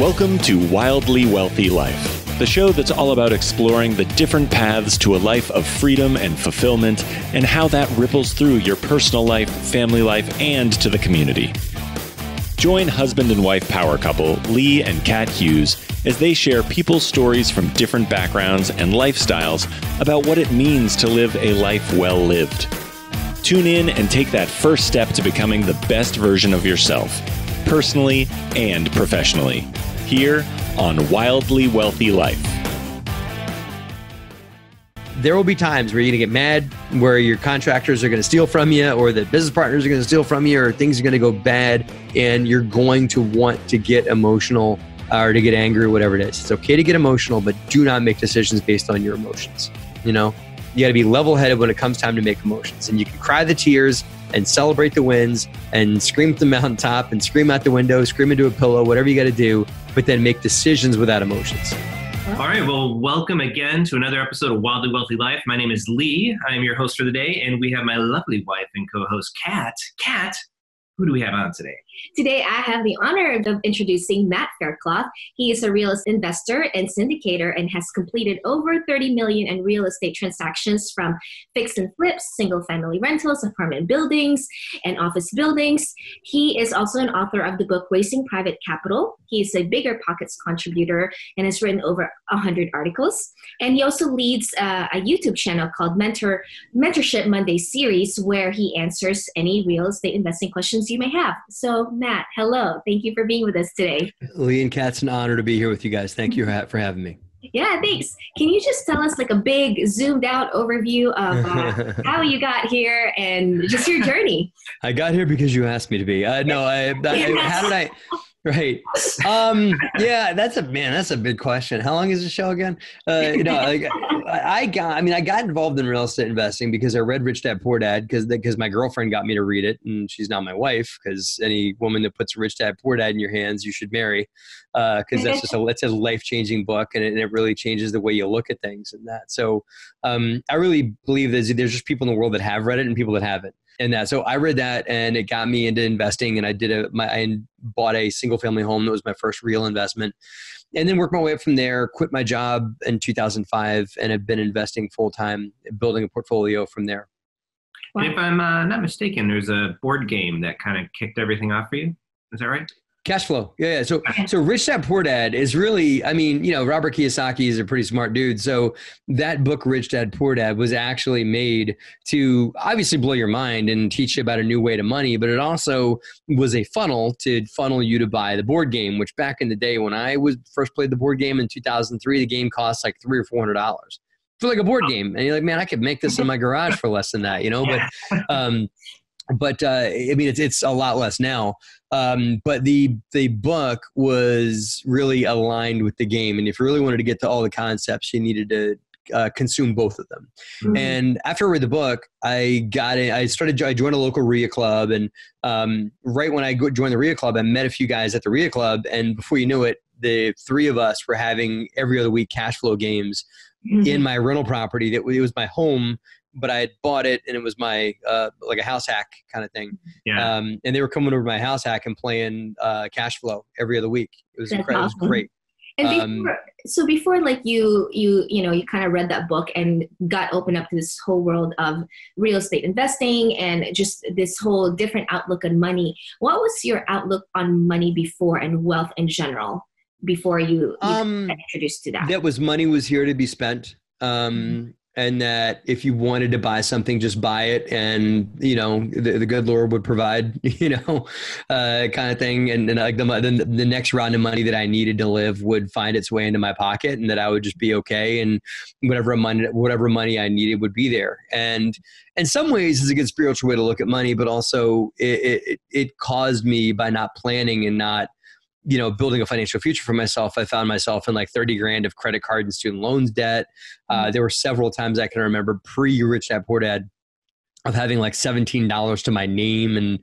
Welcome to Wildly Wealthy Life, the show that's all about exploring the different paths to a life of freedom and fulfillment and how that ripples through your personal life, family life, and to the community. Join husband and wife power couple Lee and Kat Hughes as they share people's stories from different backgrounds and lifestyles about what it means to live a life well lived. Tune in and take that first step to becoming the best version of yourself, personally and professionally, here on Wildly Wealthy Life. There will be times where you're going to get mad, where your contractors are going to steal from you, or the business partners are going to steal from you, or things are going to go bad, and you're going to want to get emotional or to get angry or whatever it is. It's okay to get emotional, but do not make decisions based on your emotions. You know, you got to be level-headed when it comes time to make emotions, and you can cry the tears and celebrate the wins and scream at the mountaintop and scream out the window, scream into a pillow, whatever you got to do, but then make decisions without emotions. All right. Well, welcome again to another episode of Wildly Wealthy Life. My name is Lee. I am your host for the day, and we have my lovely wife and co-host, Kat. Kat, who do we have on today? Today, I have the honor of introducing Matt Faircloth. He is a real estate investor and syndicator and has completed over 30 million in real estate transactions from fix and flips, single-family rentals, apartment buildings, and office buildings. He is also an author of the book Raising Private Capital. He is a Bigger Pockets contributor and has written over 100 articles. And he also leads a YouTube channel called Mentorship Monday series, where he answers any real estate investing questions you may have. So Matt, hello. Thank you for being with us today. Lee and Kat, it's an honor to be here with you guys. Thank you for having me. Yeah, thanks. Can you just tell us like a big zoomed out overview of how you got here and just your journey? I got here because you asked me to be. How did I? Right. Yeah, that's a big question. How long is the show again? I got involved in real estate investing because I read Rich Dad Poor Dad because my girlfriend got me to read it, and she's not my wife, because any woman that puts Rich Dad Poor Dad in your hands, you should marry, because that's a life-changing book, and it really changes the way you look at things and that. So I really believe there's just people in the world that have read it and people that haven't. And that, so I read that, and it got me into investing, and I bought a single family home. That was my first real investment, and then worked my way up from there. Quit my job in 2005, and have been investing full time, building a portfolio from there. Wow. If I'm not mistaken, there's a board game that kind of kicked everything off for you. Is that right? Cash flow. Yeah. So Rich Dad Poor Dad is really, Robert Kiyosaki is a pretty smart dude. So that book, Rich Dad Poor Dad, was actually made to obviously blow your mind and teach you about a new way to money, but it also was a funnel to funnel you to buy the board game, which back in the day when I first played the board game in 2003, the game cost like $300 or $400 for like a board game. And you're like, man, I could make this in my garage for less than that, but it's a lot less now. But the book was really aligned with the game. And if you really wanted to get to all the concepts, you needed to consume both of them. Mm-hmm. And after I read the book, I joined a local RIA club. And right when I joined the RIA club, I met a few guys at the RIA club. And before you knew it, the three of us were having every other week cash flow games in my rental property. It was my home, but I had bought it, and it was my like a house hack kind of thing. Yeah. And they were coming over to my house hack and playing cash flow every other week. It was incredible. Awesome. It was great. And before like you kind of read that book and got opened up to this whole world of real estate investing and just this whole different outlook on money, what was your outlook on money before and wealth in general before you got introduced to that? That was money was here to be spent. And that if you wanted to buy something, just buy it. And, the good Lord would provide, kind of thing. And like the next round of money that I needed to live would find its way into my pocket, and that I would just be okay. And whatever money I needed would be there. And in some ways it's a good spiritual way to look at money, but also it caused me, by not planning and not, building a financial future for myself, I found myself in like 30 grand of credit card and student loans debt. There were several times I can remember pre-Rich Dad Poor Dad of having like $17 to my name and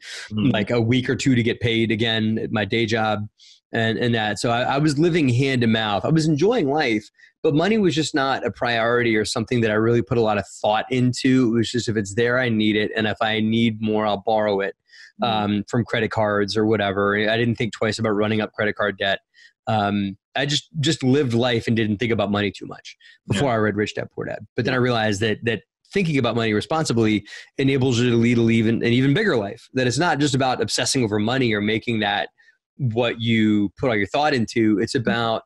like a week or two to get paid again at my day job and that. So I was living hand to mouth. I was enjoying life, but money was just not a priority or something that I really put a lot of thought into. It was just, if it's there, I need it. And if I need more, I'll borrow it. from credit cards or whatever. I didn't think twice about running up credit card debt. I just lived life and didn't think about money too much before I read Rich Dad Poor Dad. But then I realized that thinking about money responsibly enables you to lead an even bigger life. That it's not just about obsessing over money or making that what you put all your thought into. It's about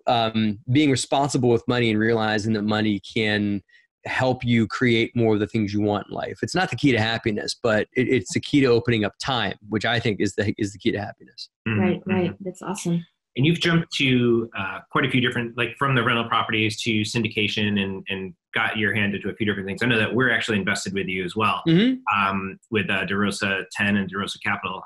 being responsible with money and realizing that money can help you create more of the things you want in life. It's not the key to happiness, but it's the key to opening up time, which I think is the key to happiness. Right. That's awesome. And you've jumped to quite a few different, like from the rental properties to syndication and got your hand into a few different things. I know that we're actually invested with you as well, with DeRosa 10 and DeRosa Capital.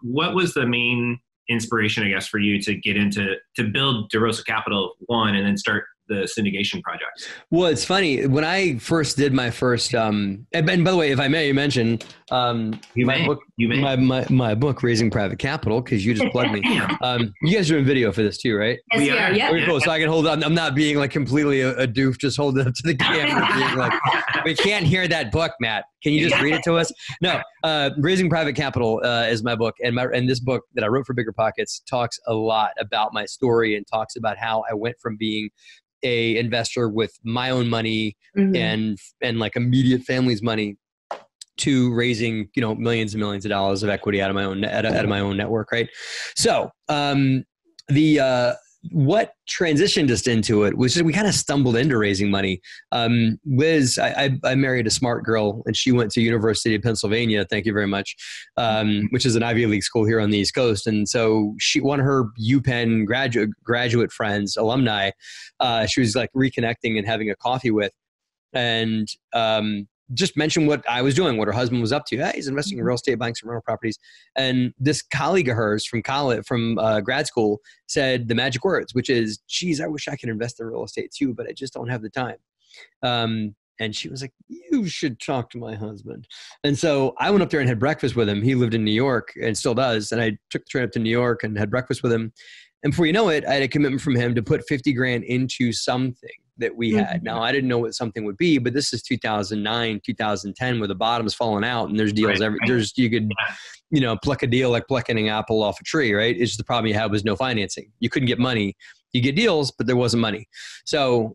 What was the main inspiration, I guess, for you to get into, to build DeRosa Capital 1 and then start the syndication project? Well, it's funny. When I first did my first, and by the way, if I may mention, my book, Raising Private Capital, because you just plugged me. You guys are doing video for this too, right? Yes, we are. Yeah. Very cool. So I can hold on. I'm not being like completely a doof, just hold it up to the camera. Being like, we can't hear that book, Matt. Can you just read it to us? No. Raising Private Capital is my book, and this book that I wrote for Bigger Pockets talks a lot about my story and talks about how I went from being a investor with my own money and like immediate family's money to raising, millions and millions of dollars of equity out of my own network. Right. So, what transitioned us into it was just, we kind of stumbled into raising money. Liz, I married a smart girl and she went to University of Pennsylvania. Thank you very much. Which is an Ivy League school here on the East Coast. And so one of her UPenn graduate friends, alumni, she was like reconnecting and having a coffee with, and, just mentioned what I was doing, what her husband was up to. Hey, he's investing in real estate, buying some rental properties. And this colleague of hers from grad school said the magic words, which is, geez, I wish I could invest in real estate too, but I just don't have the time. And she was like, you should talk to my husband. And so I went up there and had breakfast with him. He lived in New York and still does. And I took the train up to New York and had breakfast with him. And before you know it, I had a commitment from him to put 50 grand into something that we had. Now, I didn't know what something would be, but this is 2009, 2010, where the bottom's falling out and there's deals. You could, pluck a deal like plucking an apple off a tree, right? It's just the problem you had was no financing. You couldn't get money. You get deals, but there wasn't money. So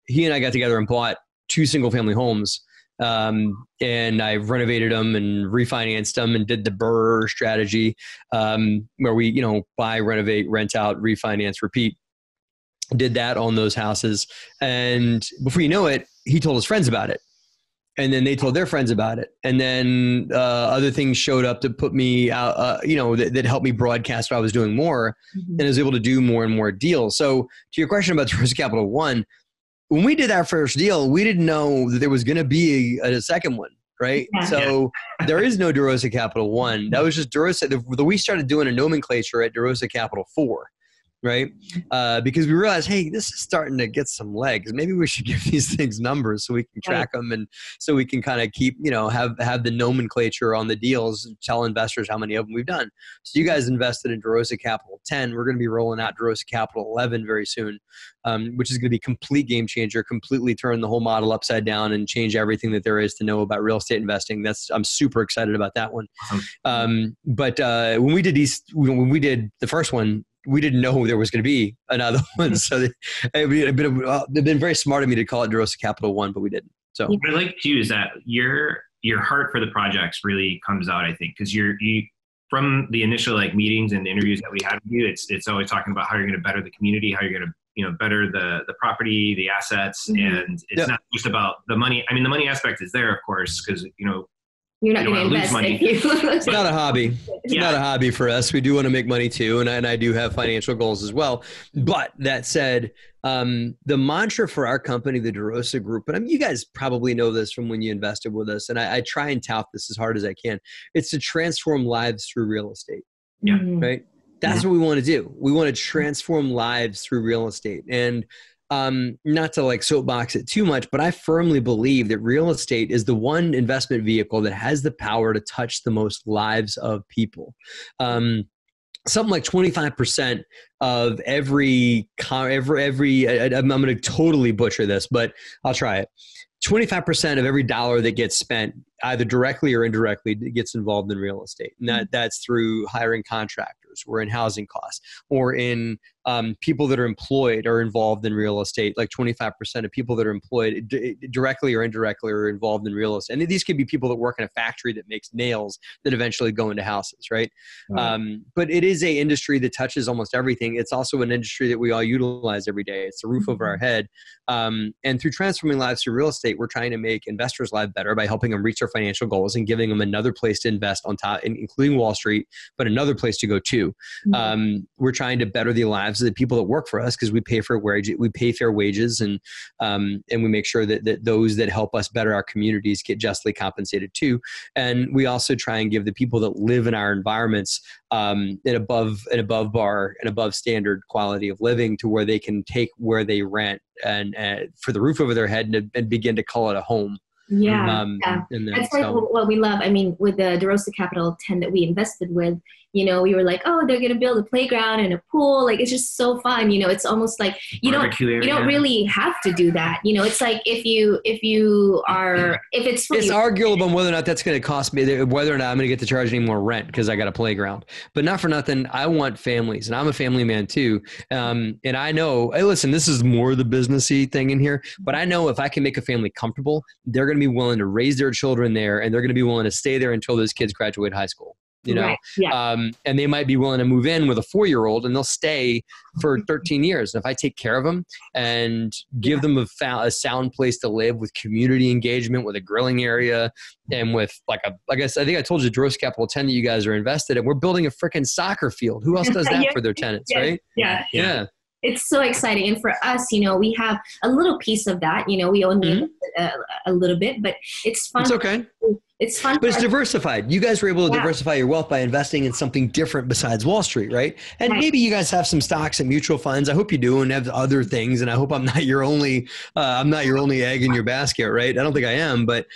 he and I got together and bought 2 single family homes. And I renovated them and refinanced them and did the BRRRR strategy, where we, buy, renovate, rent out, refinance, repeat. Did that on those houses. And before you know it, he told his friends about it. And then they told their friends about it. And then other things showed up to put me out, that helped me broadcast what I was doing more, and I was able to do more and more deals. So to your question about DeRosa Capital 1, when we did our first deal, we didn't know that there was going to be a second one, right? Yeah. So there is no DeRosa Capital 1. That was just DeRosa. We started doing a nomenclature at DeRosa Capital 4. Right? Because we realized, hey, this is starting to get some legs. Maybe we should give these things numbers so we can track them, and so we can kind of keep, have the nomenclature on the deals, tell investors how many of them we've done. So you guys invested in DeRosa Capital 10. We're going to be rolling out DeRosa Capital 11 very soon, which is going to be a complete game changer, completely turn the whole model upside down and change everything that there is to know about real estate investing. I'm super excited about that one. But when we did the first one, we didn't know there was going to be another one. So they've been very smart of me to call it DeRosa Capital 1, but we didn't. So what I like too is that your heart for the projects really comes out, I think, because you from the initial meetings and interviews that we had with you, it's always talking about how you're going to better the community, how you're going to better the property, the assets, and it's not just about the money. I mean, the money aspect is there, of course, because you're not going to invest money. It's not a hobby. It's not a hobby for us. We do want to make money too, and I do have financial goals as well. But that said, the mantra for our company, the DeRosa Group, and you guys probably know this from when you invested with us, and I try and tout this as hard as I can. It's to transform lives through real estate. Yeah. Right? That's what we want to do. We want to transform lives through real estate. And not to soapbox it too much, but I firmly believe that real estate is the one investment vehicle that has the power to touch the most lives of people. Something like 25% of every I'm going to totally butcher this, but I'll try it. 25% of every dollar that gets spent, either directly or indirectly, gets involved in real estate. And that's through hiring contractors, or in housing costs, or in people that are employed are involved in real estate. Like 25% of people that are employed directly or indirectly are involved in real estate. And these could be people that work in a factory that makes nails that eventually go into houses, right? But it is a industry that touches almost everything. It's also an industry that we all utilize every day. It's the roof over our head. And through transforming lives through real estate, we're trying to make investors' lives better by helping them reach their financial goals and giving them another place to invest on top, including Wall Street, but another place to go to. We're trying to better the lives of the people that work for us, because we pay fair wages, and we make sure that those that help us better our communities get justly compensated too. And we also try and give the people that live in our environments an above bar and above standard quality of living, to where they can take where they rent and for the roof over their head and begin to call it a home. Yeah, that's like what we love. I mean, with the DeRosa Capital 10 that we invested with, we were like, oh, they're going to build a playground and a pool. Like, it's just so fun. It's almost like you don't really have to do that. It's like if it's arguable whether or not that's going to cost me, whether or not I'm going to get to charge any more rent because I got a playground. But not for nothing, I want families, and I'm a family man too. And I know, hey, listen, this is more the businessy thing in here, but I know if I can make a family comfortable, they're going to be willing to raise their children there, and they're going to be willing to stay there until those kids graduate high school. Right. Yeah. And they might be willing to move in with a 4-year-old, and they'll stay for 13 years. And if I take care of them and give them a sound place to live, with community engagement, with a grilling area, and with I think I told you, DeRosa Capital 10 that you guys are invested in, we're building a freaking soccer field. Who else does that for their tenants, right? Yeah. It's so exciting. And for us, we have a little piece of that. We only a little bit, but it's fun. It's okay. It's fun. But it's diversified. You guys were able to diversify your wealth by investing in something different besides Wall Street, right? And maybe you guys have some stocks and mutual funds. I hope you do, and have other things. And I hope I'm not your only egg in your basket, right? I don't think I am, but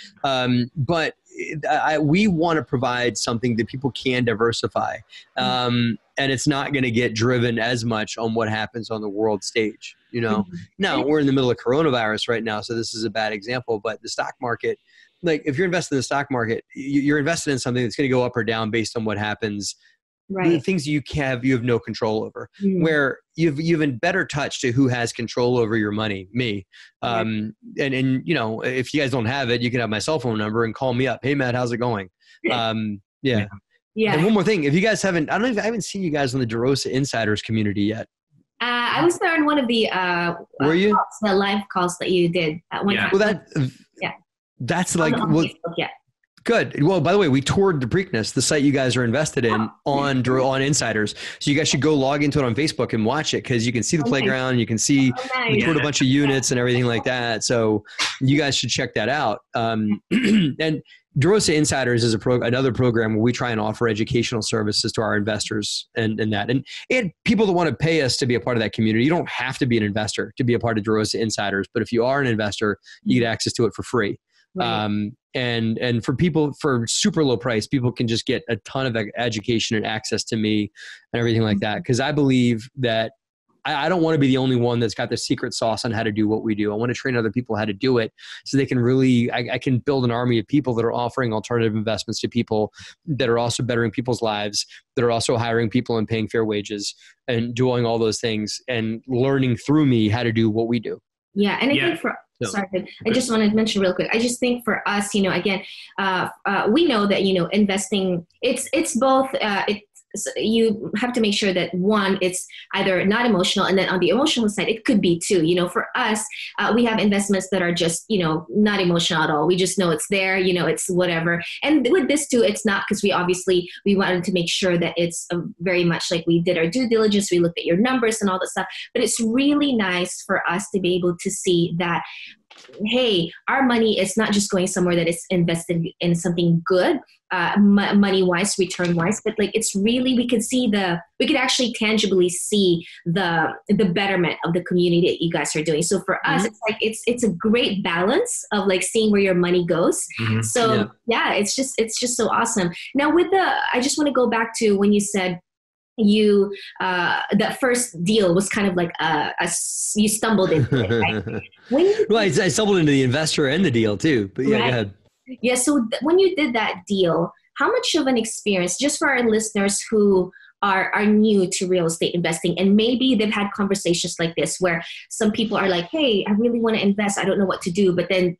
we want to provide something that people can diversify. And it's not going to get driven as much on what happens on the world stage. Now we're in the middle of coronavirus right now, so this is a bad example, but the stock market, like if you're invested in the stock market, you're invested in something that's going to go up or down based on what happens. Right. The things you have no control over. Where you've in better touch to who has control over your money, me. And if you guys don't have it, you can have my cell phone number and call me up. Hey Matt, how's it going? Yeah. And one more thing, if you guys I haven't seen you guys on the DeRosa Insiders community yet. I was there on one of the were you? The live calls that you did at one time. Well, that's like Facebook, good. Well, by the way, we toured the Preakness, the site you guys are invested in, on Insiders. So you guys should go log into it on Facebook and watch it, because you can see the playground, you can see we toured a bunch of units and everything like that. So you guys should check that out. And DeRosa Insiders is another program where we try and offer educational services to our investors and people that want to pay us to be a part of that community. You don't have to be an investor to be a part of DeRosa Insiders, but if you are an investor, you get access to it for free. Right. And for people, for super low price, people can just get a ton of education and access to me and everything like that. Because I believe that I don't want to be the only one that's got the secret sauce on how to do what we do. I want to train other people how to do it, so they can really, I can build an army of people that are offering alternative investments to people, that are also bettering people's lives, that are also hiring people and paying fair wages and doing all those things and learning through me how to do what we do. Yeah. And I think sorry, I just wanted to mention real quick. I just think for us, again, we know that, investing, it's both, you have to make sure that one, it's either not emotional, and then on the emotional side, it could be too. For us, we have investments that are just, not emotional at all. We just know it's there, it's whatever. And with this too, it's not, because we wanted to make sure that it's very much like we did our due diligence. We looked at your numbers and all that stuff, but it's really nice for us to be able to see that, hey, our money is not just going somewhere that is invested in something good, money-wise, return-wise, but like it's really, we could actually tangibly see the betterment of the community that you guys are doing. So for us, it's like, it's a great balance of like seeing where your money goes. So it's just so awesome. Now I just want to go back to when you said, you that first deal was kind of like you stumbled into it, right? Well, I stumbled into the investor and the deal too, but yeah, right. Go ahead. Yeah. So when you did that deal, how much of an experience, just for our listeners who are new to real estate investing, and maybe they've had conversations like this where some people are like, hey, I really want to invest, I don't know what to do. But then,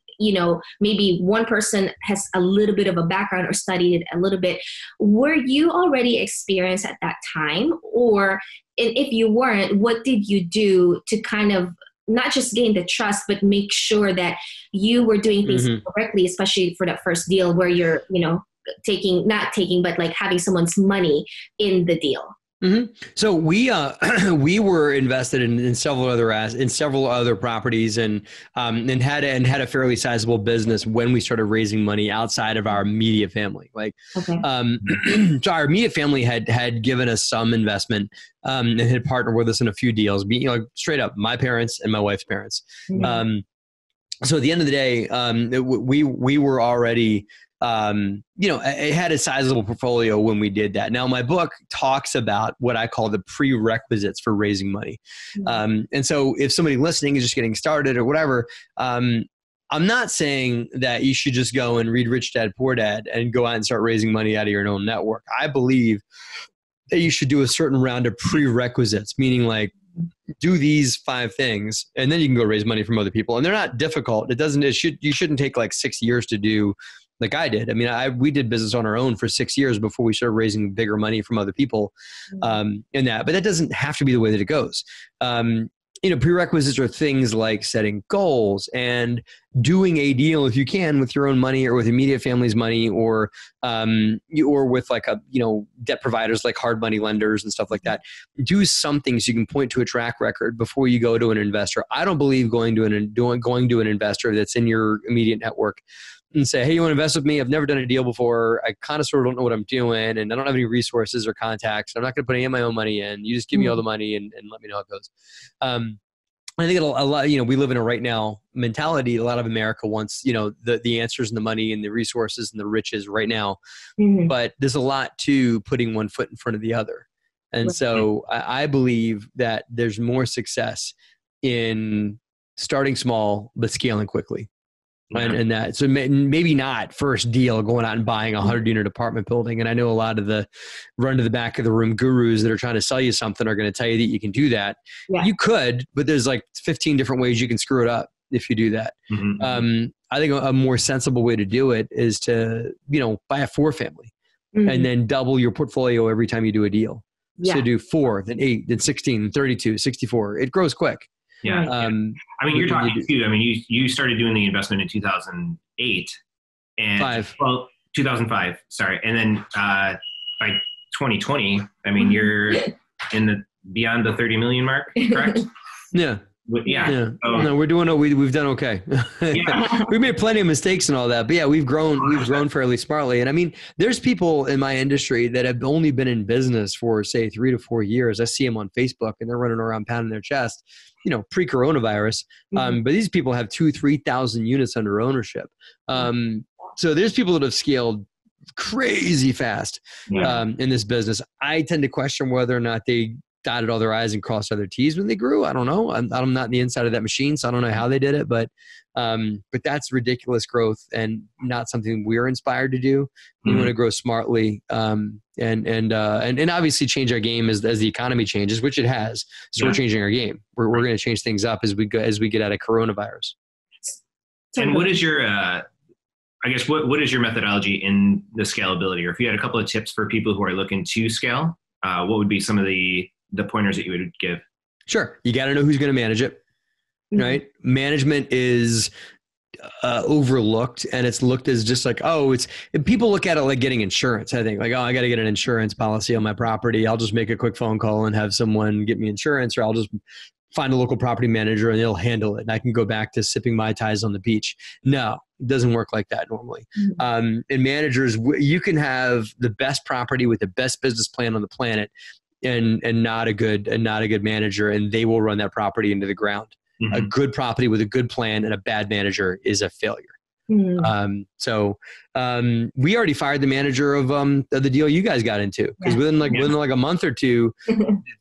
maybe one person has a little bit of a background or studied it a little bit. Were you already experienced at that time? Or if you weren't, what did you do to kind of not just gain the trust, but make sure that you were doing things correctly, especially for that first deal where you're, but like having someone's money in the deal? Mm-hmm. So we were invested in several other properties and had a fairly sizable business when we started raising money outside of our immediate family. So our immediate family had given us some investment and had partnered with us in a few deals. Straight up, my parents and my wife's parents. Mm-hmm. So at the end of the day, we were already. It had a sizable portfolio when we did that. Now, my book talks about what I call the prerequisites for raising money. And so if somebody listening is just getting started or whatever, I'm not saying that you should just go and read Rich Dad, Poor Dad and go out and start raising money out of your own network. I believe that you should do a certain round of prerequisites, meaning like, do these 5 things, and then you can go raise money from other people. And they're not difficult. You shouldn't take like 6 years to do like I did. I mean, we did business on our own for 6 years before we started raising bigger money from other people but that doesn't have to be the way that it goes. Prerequisites are things like setting goals and doing a deal if you can with your own money or with immediate family's money or with like debt providers like hard money lenders and stuff like that. Do something so you can point to a track record before you go to an investor. I don't believe going to an investor that's in your immediate network and say, hey, you want to invest with me? I've never done a deal before. I kind of sort of don't know what I'm doing and I don't have any resources or contacts. I'm not going to put any of my own money in. You just give me all the money and let me know how it goes. I think a lot, we live in a right now mentality. A lot of America wants, the answers and the money and the resources and the riches right now. Mm-hmm. But there's a lot to putting one foot in front of the other. And so I believe that there's more success in starting small, but scaling quickly. And that, so maybe not first deal going out and buying a 100-unit apartment building. And I know a lot of the run to the back of the room gurus that are trying to sell you something are going to tell you that you can do that. Yeah. You could, but there's like 15 different ways you can screw it up if you do that. Mm-hmm. I think a more sensible way to do it is to, buy a 4-family and then double your portfolio every time you do a deal. Yeah. So do 4, then 8, then 16, then 32, 64. It grows quick. Yeah. I mean, you're talking too. I mean, you started doing the investment in 2008 and 2005. Sorry. And then, by 2020, I mean, you're in the beyond the 30 million mark, correct? Yeah. Yeah. No, we're doing, we've done okay. Yeah. We made plenty of mistakes and all that, but yeah, we've grown fairly smartly. And I mean, there's people in my industry that have only been in business for say 3 to 4 years. I see them on Facebook and they're running around pounding their chest, pre-coronavirus. But these people have 2,000-3,000 units under ownership. So there's people that have scaled crazy fast in this business. I tend to question whether or not they dotted all their I's and crossed all their T's when they grew. I don't know. I'm not in the inside of that machine, so I don't know how they did it, but that's ridiculous growth and not something we're inspired to do. We want to grow smartly and obviously change our game as the economy changes, which it has. So we're changing our game. We're going to change things up as we get out of coronavirus. And what is your what is your methodology in the scalability? Or if you had a couple of tips for people who are looking to scale, what would be some of the pointers that you would give? Sure. You got to know who's going to manage it, right? Management is overlooked and it's looked as just like, people look at it like getting insurance. I think like, I got to get an insurance policy on my property. I'll just make a quick phone call and have someone get me insurance, or I'll just find a local property manager and they'll handle it. And I can go back to sipping Mai Tais on the beach. No, it doesn't work like that normally. And managers, you can have the best property with the best business plan on the planet and not a good manager, and they will run that property into the ground. A good property with a good plan and a bad manager is a failure. We already fired the manager of the deal you guys got into, because within like a month or two,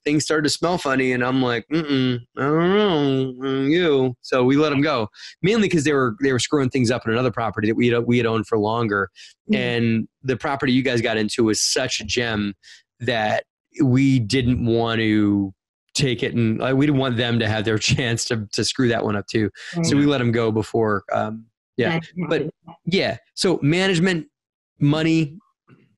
things started to smell funny, and I'm like, I don't know, you. So we let them go, mainly because they were screwing things up in another property that we had owned for longer, and the property you guys got into was such a gem that we didn't want to take it, and we didn't want them to have their chance to screw that one up too. So we let them go before. So management, money,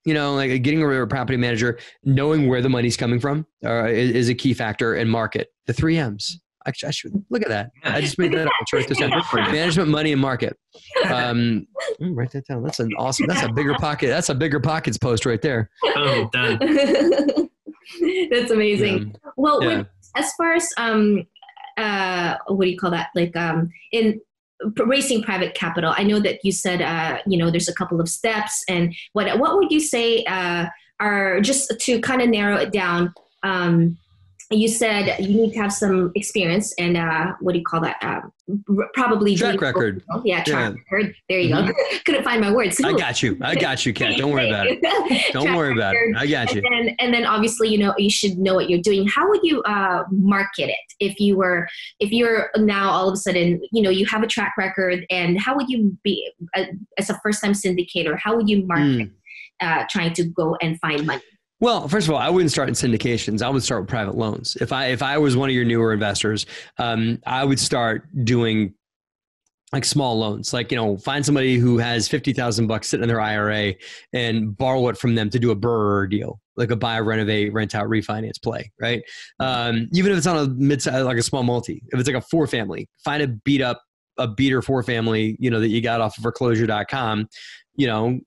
like getting rid of a property manager, knowing where the money's coming from is a key factor, and market. The 3 M's. I should look at that. I just made that up. Let's write this down. Management, money, and market. Write that down. That's that's a bigger pocket. That's a bigger pockets post right there. Oh, done. That's amazing. Well, as far as what do you call that? Like in raising private capital, I know that you said there's a couple of steps, and what would you say are, just to kind of narrow it down? You said you need to have some experience and what do you call that? Probably track record. Yeah, track record. There you go. Couldn't find my words. I got you, Kat. Don't worry about it. Don't worry about it. I got you. And then obviously, you should know what you're doing. How would you market it if you're now all of a sudden, you have a track record, and how would you be as a first-time syndicator? How would you market trying to go and find money? Well, first of all, I wouldn't start in syndications. I would start with private loans. If I was one of your newer investors, I would start doing like small loans, like, find somebody who has $50,000 sitting in their IRA and borrow it from them to do a BRRRR deal, like a buy, renovate, rent out, refinance play, right? Even if it's on a mid-size, like a small multi, if it's like a 4-family, find a beater 4-family, that you got off of foreclosure.com,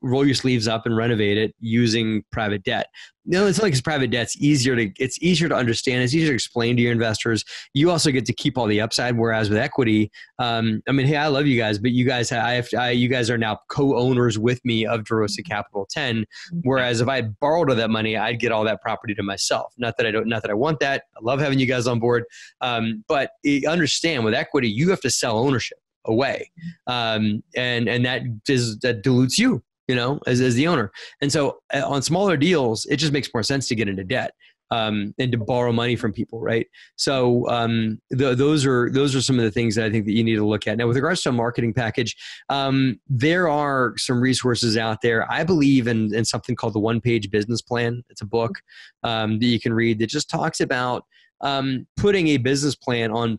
roll your sleeves up and renovate it using private debt. It's not like it's private debt. It's easier to understand. It's easier to explain to your investors. You also get to keep all the upside. Whereas with equity, hey, I love you guys, but you guys, you guys are now co-owners with me of DeRosa Capital 10. Whereas if I borrowed all that money, I'd get all that property to myself. Not that I want that. I love having you guys on board. But understand, with equity, you have to sell ownership away. And that dilutes you, as the owner. And so on smaller deals, it just makes more sense to get into debt, and to borrow money from people. Right. So, those are some of the things that I think that you need to look at. Now, with regards to a marketing package, there are some resources out there. I believe in something called the 1-Page Business Plan. It's a book, that you can read that just talks about putting a business plan on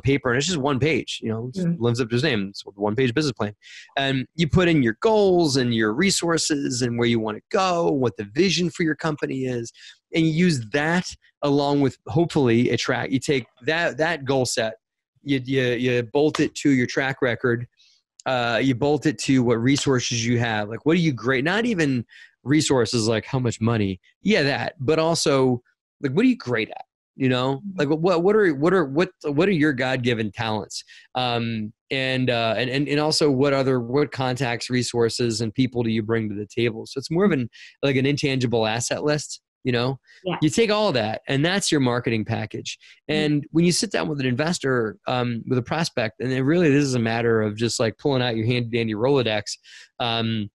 paper, and it's just 1 page, lives up to his name. It's a 1-Page business plan. And you put in your goals and your resources and where you want to go, what the vision for your company is. And you use that along with hopefully a track. You take that goal set, you bolt it to your track record. You bolt it to what resources you have. Like, what are you great? Not even resources like how much money. Yeah, that, but also like, what are you great at? Like what are your God-given talents? And also what contacts, resources, and people do you bring to the table? So it's more of an intangible asset list, You take all of that, and that's your marketing package. And when you sit down with an investor, with a prospect, and this is a matter of just like pulling out your handy dandy Rolodex, and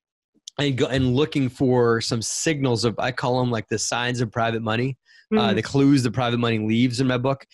looking for some signals of, I call them like the signs of private money. The clues that private money leaves in my book.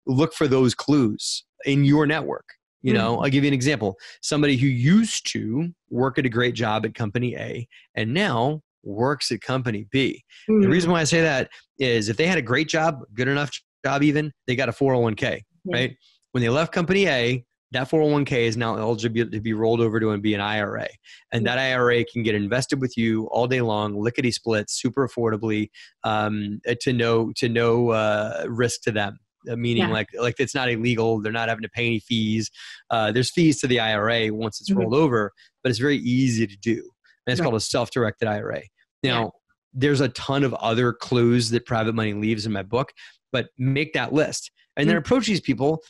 Look for those clues in your network. I'll give you an example. Somebody who used to work at a great job at company A and now works at company B. The reason why I say that is if they had a great job, good enough job even, they got a 401k, right? When they left company A, that 401k is now eligible to be rolled over to be an IRA. And that IRA can get invested with you all day long, lickety split, super affordably, to no risk to them. Meaning like it's not illegal. They're not having to pay any fees. There's fees to the IRA once it's rolled over, but it's very easy to do. And it's called a self-directed IRA. Now, there's a ton of other clues that private money leaves in my book, but make that list and then approach these people.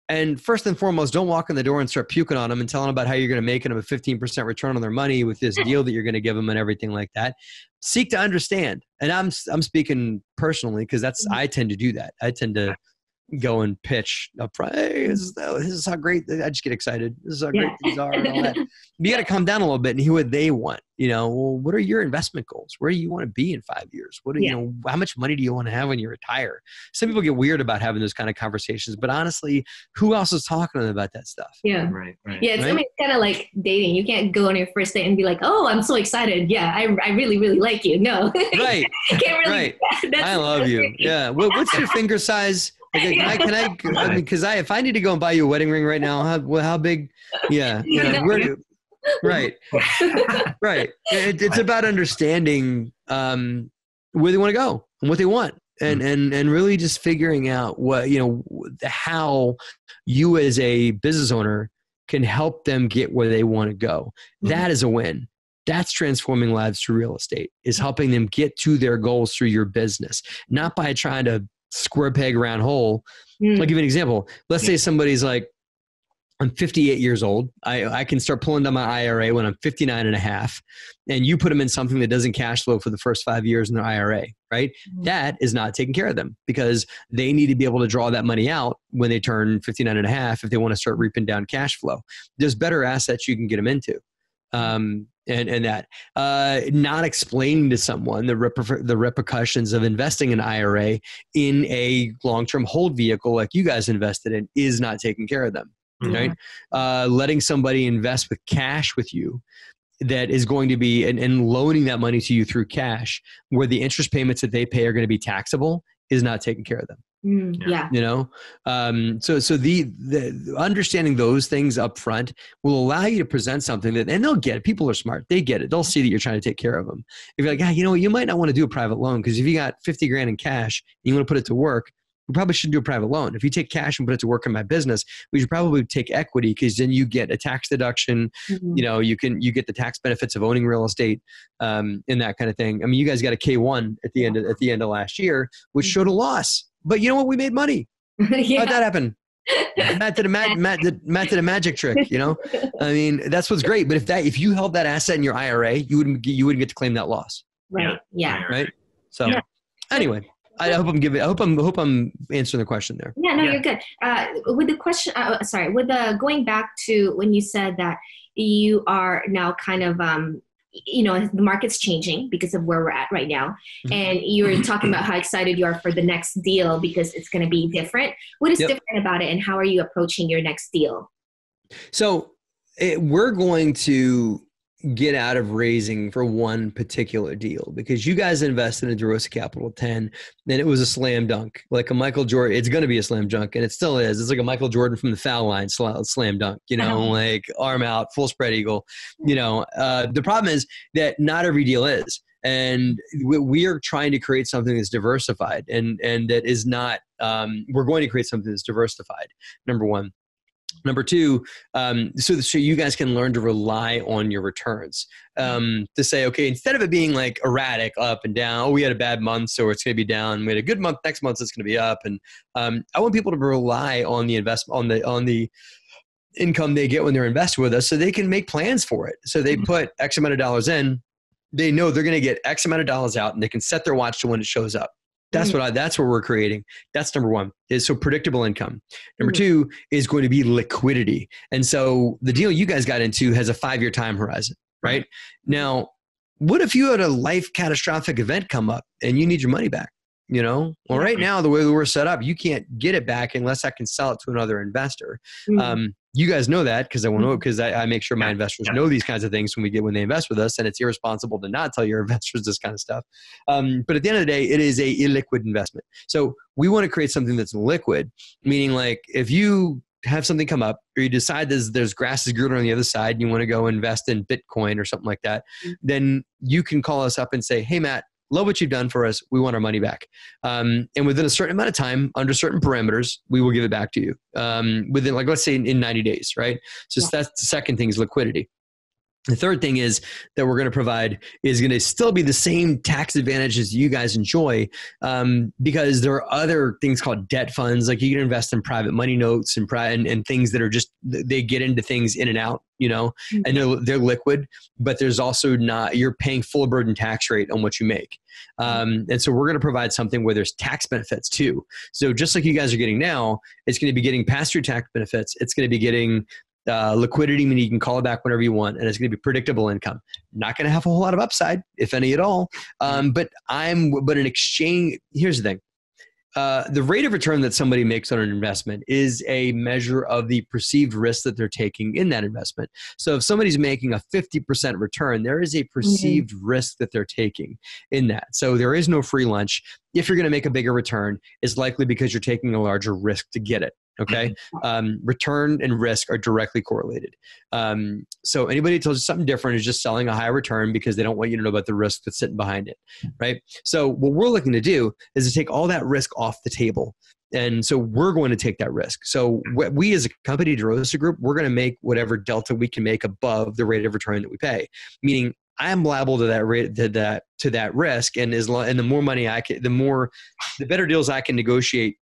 And first and foremost, don't walk in the door and start puking on them and telling them about how you're going to make them a 15% return on their money with this deal that you're going to give them and everything like that. Seek to understand. And I'm speaking personally because I tend to do that. I tend to go and pitch up front. Hey, this is how great, I just get excited. This is how great things are and all that. You got to calm down a little bit and hear what they want. Well, what are your investment goals? Where do you want to be in 5 years? What do how much money do you want to have when you retire? Some people get weird about having those kind of conversations, but honestly, who else is talking to them about that stuff? Yeah. Right. Yeah. It's kind of like dating. You can't go on your first date and be like, oh, I'm so excited. Yeah. I really, really like you. No. Right. Can't really. Right. I love you. Yeah. What's your finger size? Okay, can I because if I need to go and buy you a wedding ring right now, how big? Yeah. Right. Right. It's about understanding where they want to go and what they want. And really just figuring out what, how you as a business owner can help them get where they want to go. That is a win. That's transforming lives through real estate, is helping them get to their goals through your business, not by trying to square peg round hole. I'll give you an example. Let's say somebody's like, I'm 58 years old. I can start pulling down my IRA when I'm 59 and a half. And you put them in something that doesn't cash flow for the first 5 years in their IRA, right? That is not taking care of them because they need to be able to draw that money out when they turn 59 and a half if they want to start reaping down cash flow. There's better assets you can get them into. And that not explaining to someone the repercussions of investing in IRA in a long-term hold vehicle like you guys invested in is not taking care of them. Right? Letting somebody invest with cash with you that is going to be and loaning that money to you through cash where the interest payments that they pay are going to be taxable is not taking care of them. So the understanding those things up front will allow you to present something that, and they'll get it. People are smart. They get it. They'll see that you're trying to take care of them. If you're like, you might not want to do a private loan because if you got 50 grand in cash and you want to put it to work, we probably should do a private loan. If you take cash and put it to work in my business, we should probably take equity because then you get a tax deduction. You get the tax benefits of owning real estate, and that kind of thing. I mean, you guys got a K1 at the end of last year, which showed a loss. But you know what? We made money. How'd that happen? Matt did a magic trick. I mean, that's what's great. But if you held that asset in your IRA, you wouldn't get to claim that loss. Right. Yeah. Right. So anyway. I hope I'm answering the question there. Yeah, no, you're good. With the question, going back to when you said that you are now kind of, the market's changing because of where we're at right now. And you're talking about how excited you are for the next deal because it's going to be different. What is different about it and how are you approaching your next deal? So we're going to get out of raising for one particular deal because you guys invested in DeRosa Capital 10 and it was a slam dunk, like a Michael Jordan. It's going to be a slam dunk and it still is. It's like a Michael Jordan from the foul line slam dunk, like arm out, full spread eagle. The problem is that not every deal is. And we are trying to create something that's diversified and that is not, we're going to create something that's diversified. Number one. Number two, so you guys can learn to rely on your returns. To say, okay, instead of it being like erratic, up and down, we had a bad month, so it's going to be down. We had a good month, next month it's going to be up. And I want people to rely on the investment, on the income they get when they're invested with us, so they can make plans for it. So they put X amount of dollars in, they know they're going to get X amount of dollars out, and they can set their watch to when it shows up. That's what we're creating. That's number one, is so predictable income. Number two is going to be liquidity. And so the deal you guys got into has a 5-year time horizon, right? Now, what if you had a life catastrophic event come up and you need your money back? Well, right now, the way we're set up, you can't get it back unless I can sell it to another investor. You guys know that because I make sure my investors know these kinds of things when they invest with us, and it's irresponsible to not tell your investors this kind of stuff. But at the end of the day, it is a illiquid investment. So we want to create something that's liquid, meaning like if you have something come up or you decide there's grass is greener on the other side and you want to go invest in Bitcoin or something like that, then you can call us up and say, hey, Matt, love what you've done for us. We want our money back. And within a certain amount of time, under certain parameters, we will give it back to you. Within, like, let's say in 90 days, right? So that's the second thing is liquidity. The third thing is that we're going to provide is going to still be the same tax advantages you guys enjoy, because there are other things called debt funds. Like you can invest in private money notes and things that are just, they get into things in and out, and they're liquid, but there's also not, you're paying full burden tax rate on what you make. And so we're going to provide something where there's tax benefits too. So just like you guys are getting now, it's going to be getting past your tax benefits. It's going to be getting liquidity, meaning you can call it back whenever you want, and it's going to be predictable income. Not going to have a whole lot of upside, if any at all. But in exchange, here's the thing. The rate of return that somebody makes on an investment is a measure of the perceived risk that they're taking in that investment. So if somebody's making a 50% return, there is a perceived risk that they're taking in that. So there is no free lunch. If you're going to make a bigger return, it's likely because you're taking a larger risk to get it. Okay. Return and risk are directly correlated. So anybody who tells you something different is just selling a high return because they don't want you to know about the risk that's sitting behind it. Right. So what we're looking to do is to take all that risk off the table. And so we're going to take that risk. So we as a company, DeRosa Group, we're going to make whatever delta we can make above the rate of return that we pay, meaning I'm liable to that rate, to that risk. And the more money the better deals I can negotiate,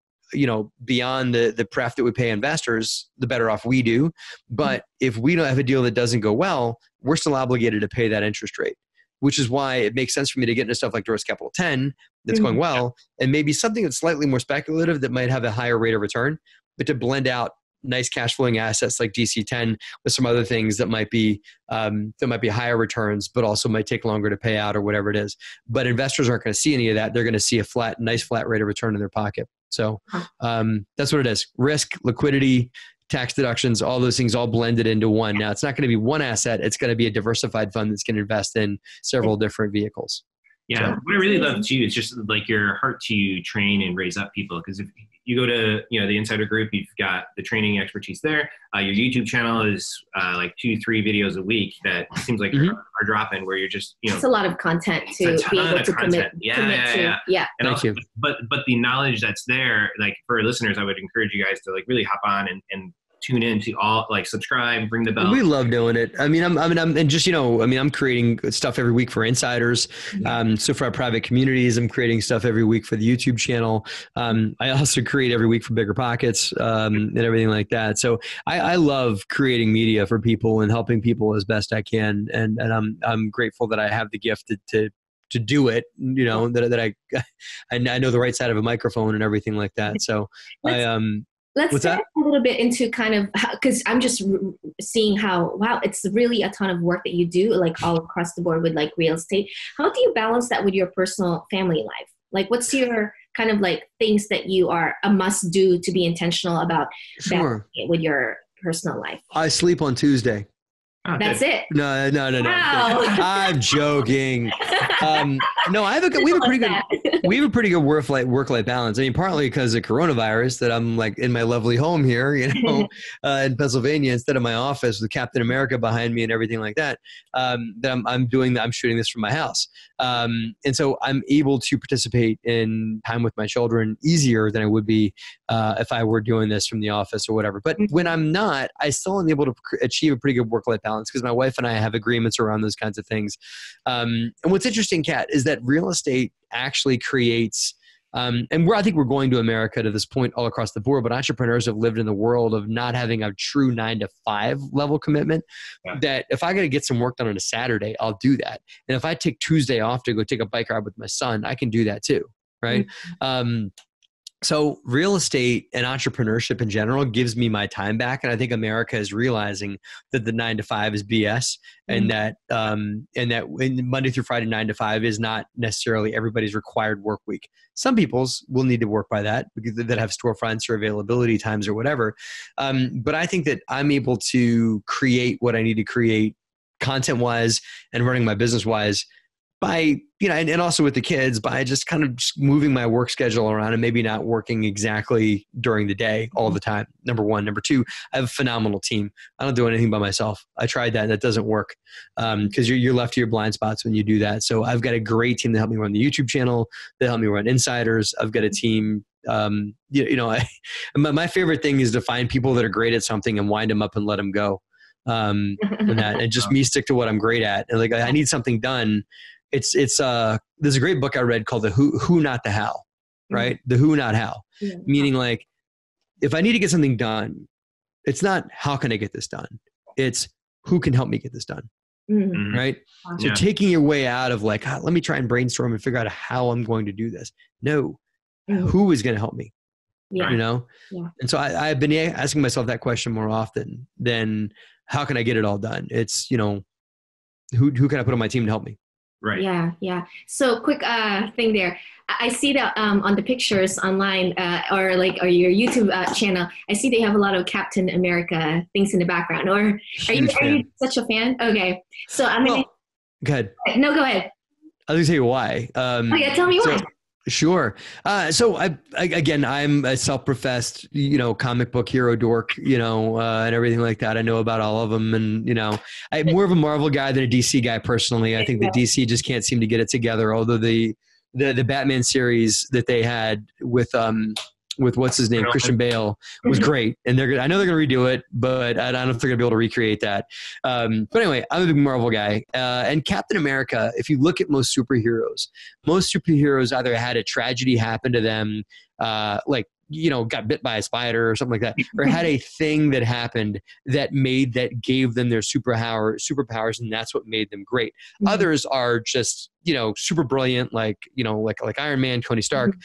beyond the pref that we pay investors, the better off we do. But if we don't have a deal that doesn't go well, we're still obligated to pay that interest rate, which is why it makes sense for me to get into stuff like DeRosa Capital 10 that's going well, and maybe something that's slightly more speculative that might have a higher rate of return, but to blend out nice cash flowing assets like DC10 with some other things that might be higher returns, but also might take longer to pay out or whatever it is. But investors aren't going to see any of that. They're going to see a nice flat rate of return in their pocket. So that's what it is. Risk, liquidity, tax deductions, all those things all blended into one. Now it's not going to be one asset. It's going to be a diversified fund that's going to invest in several different vehicles. Yeah. What I really love too is just like your heart to train and raise up people. Because if you go to, the Insider Group, you've got the training expertise there. Your YouTube channel is like 2-3 videos a week that seems like are dropping, where you're just, it's a lot of content to be able to commit to. Yeah. And also, but the knowledge that's there, like for listeners, I would encourage you guys to like really hop on and tune in to all, like subscribe, ring the bell. We love doing it. I'm creating stuff every week for insiders. So for our private communities, I'm creating stuff every week for the YouTube channel. I also create every week for Bigger Pockets, and everything like that. So I love creating media for people and helping people as best I can. And I'm grateful that I have the gift to do it, that I know the right side of a microphone and everything like that. So Let's dive a little bit into kind of, because I'm just seeing how, wow, it's really a ton of work that you do, like all across the board with like real estate. How do you balance that with your personal family life? Like, what's your kind of like things that you are a must do to be intentional about with your personal life? I sleep on Tuesday. Oh, that's it. No. Wow. I'm joking. No, we have a pretty good work-life balance. I mean, partly because of coronavirus, that I'm like in my lovely home here, in Pennsylvania, instead of my office with Captain America behind me and everything like that. That I'm shooting this from my house. And so I'm able to participate in time with my children easier than I would be if I were doing this from the office or whatever. But when I'm not, I still am able to achieve a pretty good work-life balance because my wife and I have agreements around those kinds of things. And what's interesting, Kat, is that real estate actually creates, I think we're going to America to this point all across the board, but entrepreneurs have lived in the world of not having a true 9-to-5 level commitment. That if I got to get some work done on a Saturday, I'll do that. And if I take Tuesday off to go take a bike ride with my son, I can do that too. Right. So real estate and entrepreneurship in general gives me my time back. And I think America is realizing that the 9-to-5 is BS and that Monday through Friday, 9-to-5 is not necessarily everybody's required work week. Some people's will need to work by that because that have storefronts or availability times or whatever. But I think that I'm able to create what I need to create content wise and running my business wise by, and also with the kids, by just kind of just moving my work schedule around and maybe not working exactly during the day all the time. Number one. Number two, I have a phenomenal team. I don't do anything by myself. I tried that and that doesn't work because you're left to your blind spots when you do that. So I've got a great team that help me run the YouTube channel. They help me run Insiders. I've got a team. My favorite thing is to find people that are great at something and wind them up and let them go. and just me stick to what I'm great at. And like, I need something done. There's a great book I read called the Who Not the How, right? The Who Not How, meaning like, if I need to get something done, it's not how can I get this done? It's who can help me get this done. Right. So taking your way out of like, let me try and brainstorm and figure out how I'm going to do this. No, who is going to help me? You know? And so I've been asking myself that question more often than how can I get it all done? It's, you know, who can I put on my team to help me? Right. Yeah. So quick thing there. I see that on the pictures online or your YouTube channel, I see they have a lot of Captain America things in the background. Or are you such a fan? Okay. So I'm going to... Go ahead. No, go ahead. I was going to tell you why. Tell me why. Sure. So I'm a self-professed, you know, comic book hero dork, you know, and everything like that. I know about all of them. And, you know, I'm more of a Marvel guy than a DC guy personally. I think the DC just can't seem to get it together. Although the Batman series that they had with what's his name, Christian Bale, was great. And I know they're going to redo it, but I don't know if they're going to be able to recreate that. But anyway, I'm a big Marvel guy. And Captain America, if you look at most superheroes either had a tragedy happen to them, like, you know, got bit by a spider or something like that, or had a thing that happened that gave them their superpowers, and that's what made them great. Others are just, you know, super brilliant, like, you know, like Iron Man, Tony Stark.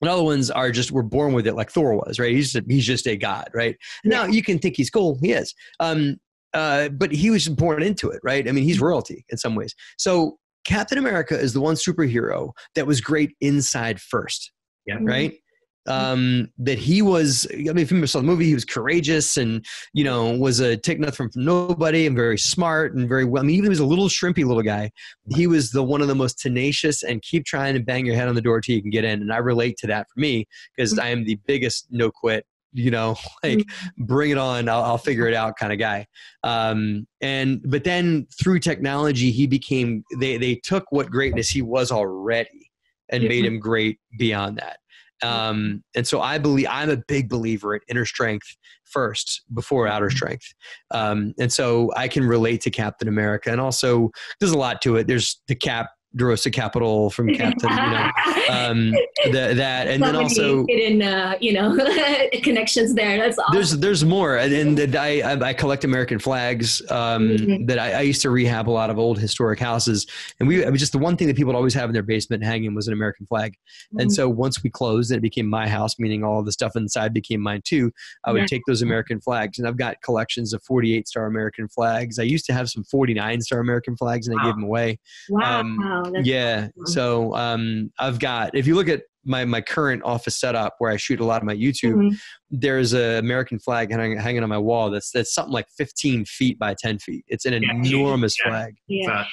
And other ones were born with it, like Thor was, right? He's just a god, right? Now you can think he's cool, he is, but he was born into it, right? I mean, he's royalty in some ways. So Captain America is the one superhero that was great inside first, right? That he was, I mean, if you saw the movie, he was courageous and, you know, was a take nothing from nobody and very smart and very well. I mean, even he was a little shrimpy little guy. He was one of the most tenacious and keep trying to bang your head on the door till you can get in. And I relate to that for me because I am the biggest no quit, you know, like bring it on, I'll figure it out kind of guy. But then through technology, he became, they took what greatness he was already and made him great beyond that. And so I'm a big believer in inner strength first before outer strength. And so I can relate to Captain America, and also there's a lot to it. There's the DeRosa Capital from Captain, you know, that, and then also hidden, connections there. That's awesome. There's more, and I collect American flags. That I used to rehab a lot of old historic houses, and it was just the one thing that people would always have in their basement hanging was an American flag. And so once we closed and it became my house, meaning all of the stuff inside became mine too, I would take those American flags, and I've got collections of 48-star American flags. I used to have some 49-star American flags, and I gave them away. Wow. Yeah. So I've got, if you look at my current office setup where I shoot a lot of my YouTube, there's an American flag hanging on my wall that's something like 15 feet by 10 feet. It's an enormous flag. Yeah,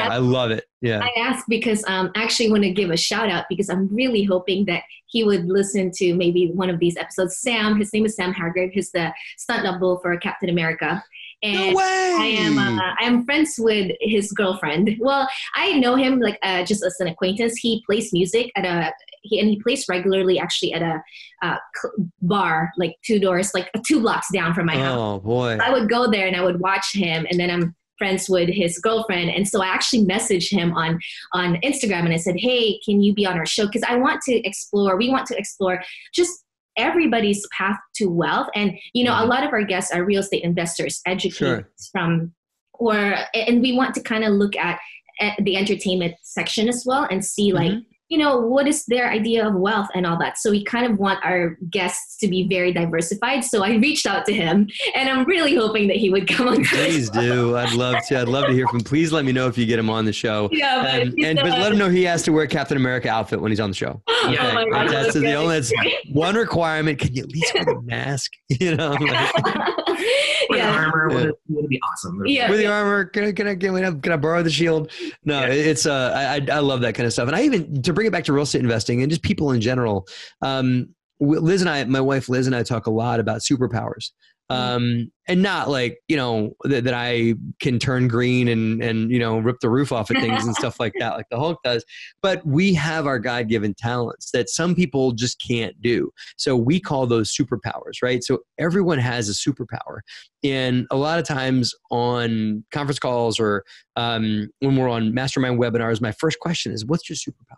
I love it. Yeah. I asked because I actually want to give a shout out because I'm really hoping that he would listen to maybe one of these episodes. Sam, his name is Sam Hargrave. He's the stunt double for Captain America. And no way. I am friends with his girlfriend. Well, I know him like just as an acquaintance. He plays music at he plays regularly actually at a bar like 2 blocks down from my house. Oh boy! So I would go there and I would watch him, and then I'm friends with his girlfriend, and so I actually messaged him on Instagram and I said, "Hey, can you be on our show? Because we want to explore just everybody's path to wealth." And you know, a lot of our guests are real estate investors, educators and we want to kind of look at the entertainment section as well and see like, you know, what is their idea of wealth and all that. So we kind of want our guests to be very diversified. So I reached out to him, and I'm really hoping that he would come on. Please do. I'd love to hear from him. Please let me know if you get him on the show. Yeah, but let him know he has to wear Captain America outfit when he's on the show. Okay. Oh my God, that's one requirement. Can you at least wear the mask? You know, with the armor would be awesome. With the armor, can I borrow the shield? No, it's I love that kind of stuff. And I even, to bring it back to real estate investing and just people in general, my wife Liz and I talk a lot about superpowers. And not like, that I can turn green and, rip the roof off of things and stuff like that, like the Hulk does. But we have our God-given talents that some people just can't do. So we call those superpowers, right? So everyone has a superpower. And a lot of times on conference calls or when we're on mastermind webinars, my first question is, what's your superpower?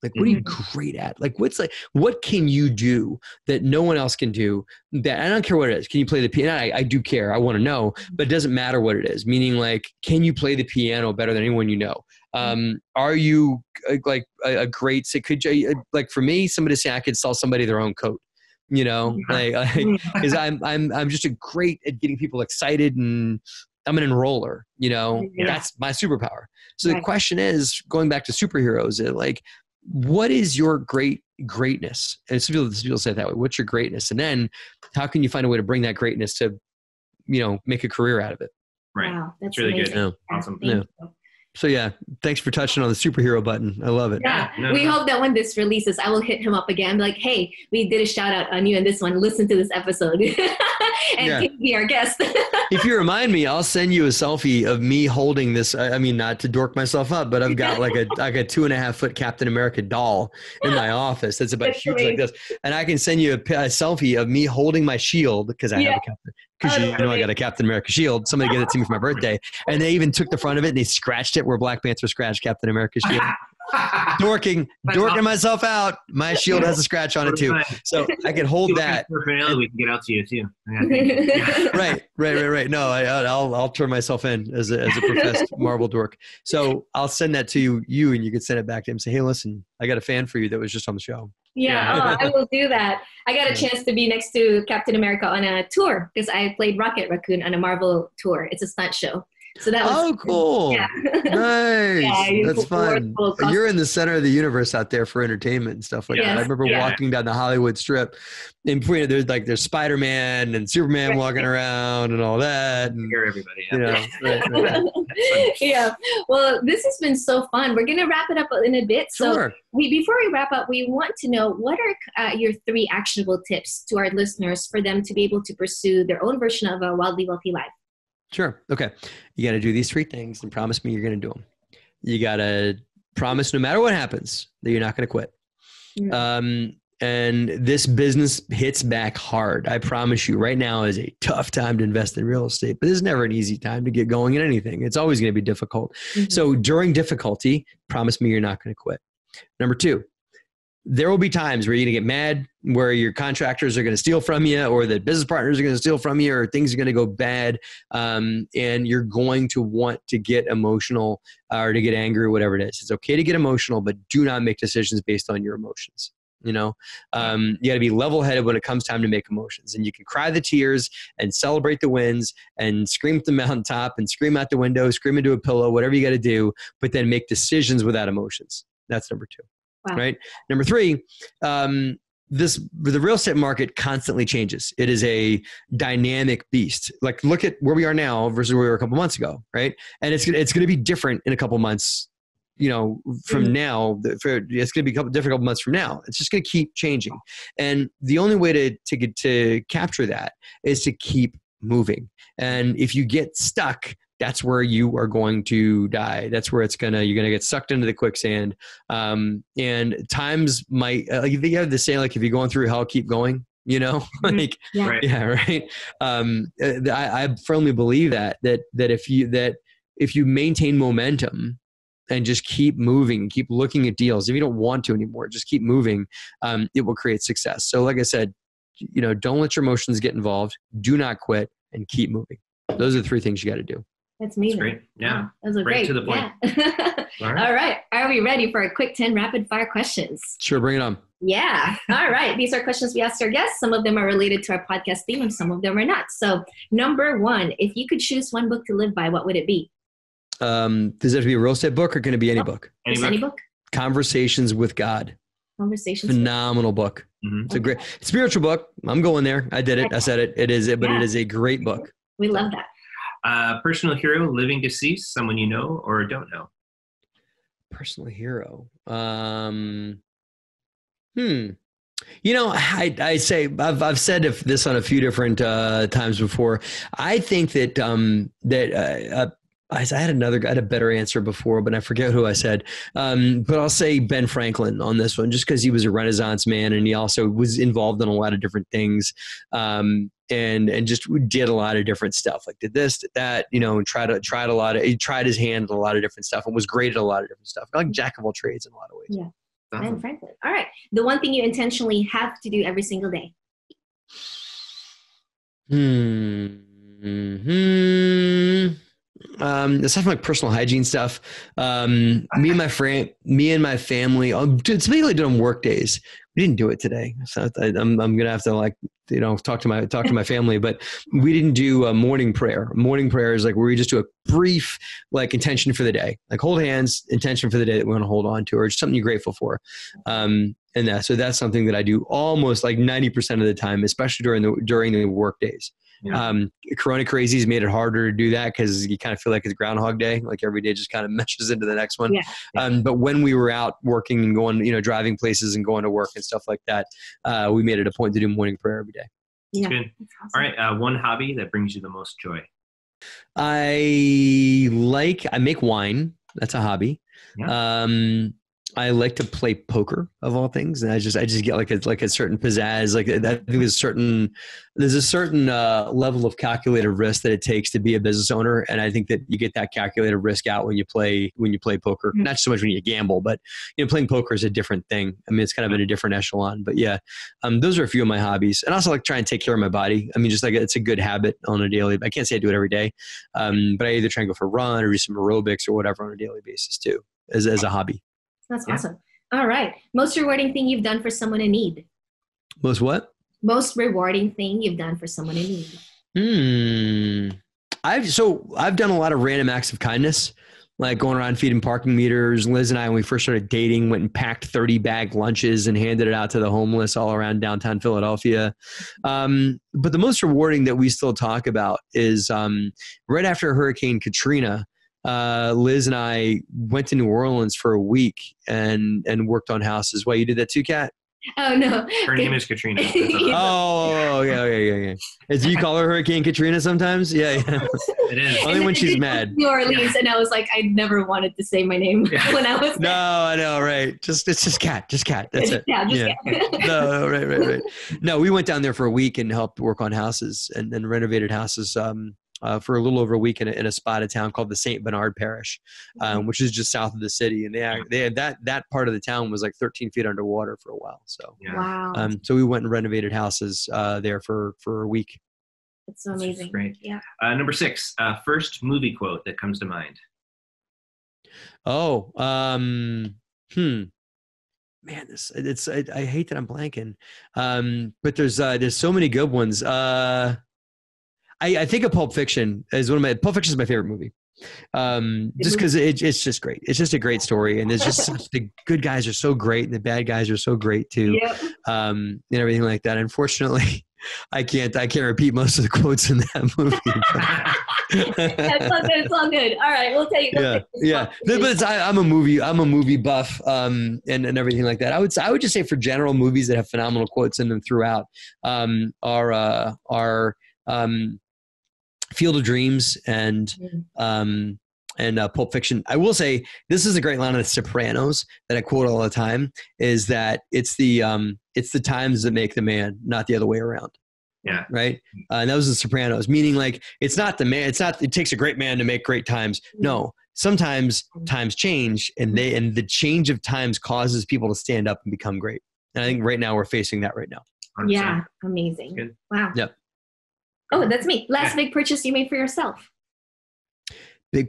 Like, what are you great at? Like, what can you do that no one else can do? That I don't care what it is. Can you play the piano? I do care. I want to know, but it doesn't matter what it is. Meaning, like, can you play the piano better than anyone you know? Are you like a great? Could you, like, for me, somebody say I could sell somebody their own coat. Because I'm just a great at getting people excited, and I'm an enroller. That's my superpower. So the question is, going back to superheroes, like, what is your greatness? And some people say it that way. What's your greatness? And then how can you find a way to bring that greatness to, make a career out of it? Right. Wow, that's really amazing. good. Awesome. Yeah. So yeah, thanks for touching on the superhero button. I love it. Yeah, we hope that when this releases, I will hit him up again. Like, hey, we did a shout out on you in this one. Listen to this episode, and can you be our guest? If you remind me, I'll send you a selfie of me holding this. I mean, not to dork myself up, but I've got like a 2.5 foot Captain America doll in my office. That's about huge like this, and I can send you a selfie of me holding my shield because I have a Captain. Because I got a Captain America shield. Somebody gave it to me for my birthday. And they even took the front of it and they scratched it where Black Panther scratched Captain America's shield. Dorking myself out. My shield has a scratch on it too. So I can hold that. We can get out to you too. Right. No, I'll turn myself in as a professed Marvel dork. So I'll send that to you and you can send it back to him and say, hey, listen, I got a fan for you that was just on the show. Yeah, I will do that. I got a chance to be next to Captain America on a tour because I played Rocket Raccoon on a Marvel tour. It's a stunt show. So that was cool. Yeah. Nice. That's fun. You're in the center of the universe out there for entertainment and stuff like that. I remember walking down the Hollywood Strip and between there's Spider-Man and Superman walking around and all that. And, hear everybody. Yeah. Well, this has been so fun. We're going to wrap it up in a bit. Sure. So before we wrap up, we want to know what are your 3 actionable tips to our listeners for them to be able to pursue their own version of a wildly wealthy life? Sure. Okay. You got to do these 3 things and promise me you're going to do them. You got to promise no matter what happens that you're not going to quit. And this business hits back hard. I promise you right now is a tough time to invest in real estate, but it's never an easy time to get going in anything. It's always going to be difficult. So during difficulty, promise me you're not going to quit. Number 2, there will be times where you're going to get mad, where your contractors are going to steal from you, or the business partners are going to steal from you, or things are going to go bad. And you're going to want to get emotional or to get angry or whatever it is. It's okay to get emotional, but do not make decisions based on your emotions. You got to be level-headed when it comes time to make emotions. And you can cry the tears and celebrate the wins and scream at the mountaintop and scream out the window, scream into a pillow, whatever you got to do, but then make decisions without emotions. That's number 2. Wow. Right. Number 3, the real estate market constantly changes. It is a dynamic beast. Like, look at where we are now versus where we were a couple months ago. Right. And it's going to be different in a couple months, from now. It's going to be a couple months from now. It's just going to keep changing. And the only way to capture that is to keep moving. And if you get stuck, that's where you are going to die. That's where you're going to get sucked into the quicksand. And times might, you have the saying, like, if you're going through hell, keep going, right. I firmly believe that if you maintain momentum and just keep moving, keep looking at deals, if you don't want to anymore, just keep moving, it will create success. So like I said, don't let your emotions get involved. Do not quit and keep moving. Those are the 3 things you got to do. That's amazing. That's great. Yeah. Those are great. To the point. Yeah. All right. Are we ready for a quick 10 rapid fire questions? Sure. Bring it on. Yeah. All right. These are questions we asked our guests. Some of them are related to our podcast theme and some of them are not. So number 1, if you could choose one book to live by, what would it be? Does it have to be a real estate book or can it be any book? Any book? Conversations with God. Phenomenal book. It's a great spiritual book. I'm going there. I did it. I said it. It is it, but it is a great book. We love that. Personal hero, living, deceased, someone you know or don't know. Personal hero. I say I've said this on a few different times before. I think that I had a better answer before, but I forget who I said. But I'll say Ben Franklin on this one, just because he was a Renaissance man and he also was involved in a lot of different things, and just did a lot of different stuff. Like did this, did that, and he tried his hand at a lot of different stuff and was great at a lot of different stuff. Like jack of all trades in a lot of ways. Yeah. Ben Franklin. All right. The one thing you intentionally have to do every single day. Aside from like personal hygiene stuff, me and my family, it's mainly done on work days. We didn't do it today, so I'm gonna have to talk to my family. But we didn't do a morning prayer. Morning prayer is like where we just do a brief intention for the day, like hold hands, intention for the day that we want to hold on to, or just something you're grateful for. So that's something that I do almost like 90% of the time, especially during the work days. Yeah. Corona crazies made it harder to do that because you kind of feel like it's Groundhog Day, like every day just kind of meshes into the next one. Yeah. But when we were out working and going, driving places and going to work and stuff like that, we made it a point to do morning prayer every day. Yeah. Good. Awesome. All right. One hobby that brings you the most joy. I make wine. That's a hobby. Yeah. I like to play poker of all things. And I just get like a certain pizzazz. Like I think there's a certain level of calculated risk that it takes to be a business owner. And I think that you get that calculated risk out when you play poker, not so much when you gamble, but playing poker is a different thing. I mean, it's kind of in a different echelon, but yeah, those are a few of my hobbies. And also like try and take care of my body. I mean, just like it's a good habit on a daily, I can't say I do it every day. But I either try and go for a run or do some aerobics or whatever on a daily basis too, as a hobby. That's awesome. All right. Most rewarding thing you've done for someone in need. Most what? Most rewarding thing you've done for someone in need. I've done a lot of random acts of kindness, like going around feeding parking meters. Liz and I, when we first started dating, went and packed 30 bag lunches and handed it out to the homeless all around downtown Philadelphia. But the most rewarding that we still talk about is right after Hurricane Katrina, Liz and I went to New Orleans for a week and worked on houses. Why, you did that too, Kat? Oh, no. Her name is Katrina. Oh, yeah. Do you call her Hurricane Katrina sometimes? Yeah. It is. Only when she's mad. New Orleans, and I was like, I never wanted to say my name when I was there. No, I know, right. It's just Kat. That's it. Yeah, Kat. No, right. No, we went down there for a week and helped work on houses and renovated houses. For a little over a week in a spot of town called the St. Bernard Parish, which is just south of the city. And they had that part of the town was like 13 feet underwater for a while. So, wow. So we went and renovated houses there for a week. That's so amazing. That's great. Yeah. Number 6, first movie quote that comes to mind. Oh, man, I hate that I'm blanking. But there's so many good ones. I think of Pulp Fiction as Pulp Fiction is my favorite movie. Just because it's just great. It's just a great story. And it's just the good guys are so great and the bad guys are so great too. Yep. And everything like that. Unfortunately, I can't repeat most of the quotes in that movie. It's all good. All right. We'll tell you. Yeah. But I'm a movie buff, and everything like that. I would just say for general movies that have phenomenal quotes in them throughout, are Field of Dreams and Pulp Fiction. I will say this is a great line of The Sopranos that I quote all the time, is that it's the times that make the man, not the other way around. Yeah. Right. And that was The Sopranos, meaning like it takes a great man to make great times. No, sometimes times change and the change of times causes people to stand up and become great. And I think right now we're facing that right now. 100%. Yeah. Amazing. Good. Wow. Yep. Oh, that's me. Last big purchase you made for yourself. I